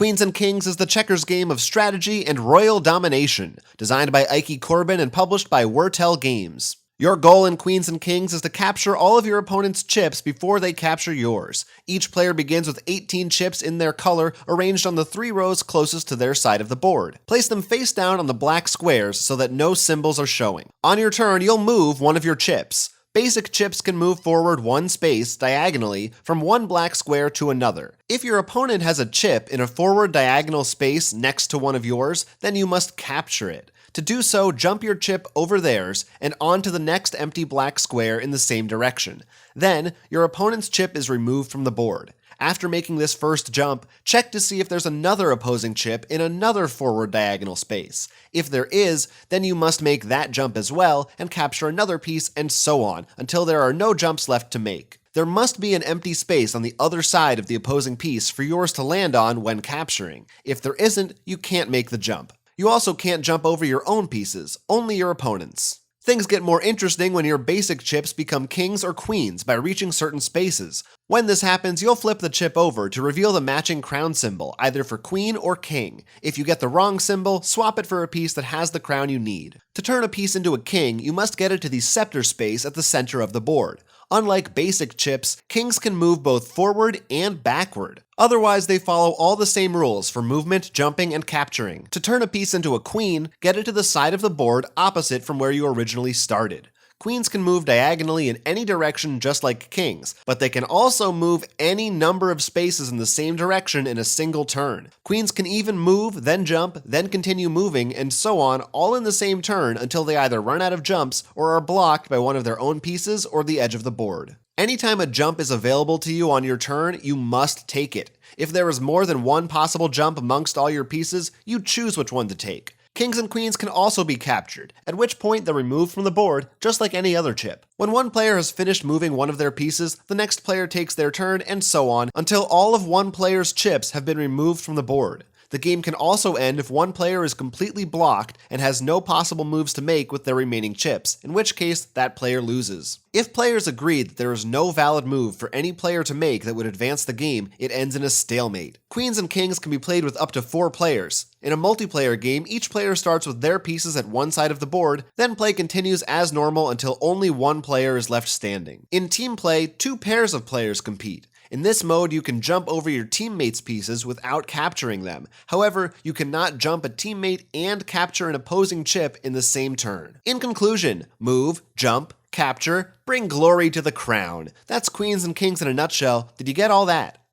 Queens and Kings is the checkers game of strategy and royal domination, designed by Ike Corbin and published by Whirtel Games. Your goal in Queens and Kings is to capture all of your opponent's chips before they capture yours. Each player begins with 18 chips in their color arranged on the 3 rows closest to their side of the board. Place them face down on the black squares so that no symbols are showing. On your turn, you'll move one of your chips. Basic chips can move forward 1 space diagonally from one black square to another. If your opponent has a chip in a forward diagonal space next to one of yours, then you must capture it. To do so, jump your chip over theirs and onto the next empty black square in the same direction. Then, your opponent's chip is removed from the board. After making this first jump, check to see if there's another opposing chip in another forward diagonal space. If there is, then you must make that jump as well and capture another piece and so on until there are no jumps left to make. There must be an empty space on the other side of the opposing piece for yours to land on when capturing. If there isn't, you can't make the jump. You also can't jump over your own pieces, only your opponent's. Things get more interesting when your basic chips become kings or queens by reaching certain spaces. When this happens, you'll flip the chip over to reveal the matching crown symbol, either for queen or king. If you get the wrong symbol, swap it for a piece that has the crown you need. To turn a piece into a king, you must get it to the scepter space at the center of the board. Unlike basic chips, kings can move both forward and backward. Otherwise, they follow all the same rules for movement, jumping, and capturing. To turn a piece into a queen, get it to the side of the board opposite from where you originally started. Queens can move diagonally in any direction just like kings, but they can also move any number of spaces in the same direction in a single turn. Queens can even move, then jump, then continue moving, and so on, all in the same turn until they either run out of jumps or are blocked by one of their own pieces or the edge of the board. Anytime a jump is available to you on your turn, you must take it. If there is more than one possible jump amongst all your pieces, you choose which one to take. Kings and queens can also be captured, at which point they're removed from the board, just like any other chip. When one player has finished moving one of their pieces, the next player takes their turn, and so on, until all of one player's chips have been removed from the board. The game can also end if one player is completely blocked and has no possible moves to make with their remaining chips, in which case that player loses. If players agree that there is no valid move for any player to make that would advance the game, it ends in a stalemate. Queens and kings can be played with up to 4 players. In a multiplayer game, each player starts with their pieces at one side of the board, then play continues as normal until only one player is left standing. In team play, 2 pairs of players compete. In this mode, you can jump over your teammates' pieces without capturing them. However, you cannot jump a teammate and capture an opposing chip in the same turn. In conclusion, move, jump, capture, bring glory to the crown. That's Queens and Kings in a nutshell. Did you get all that?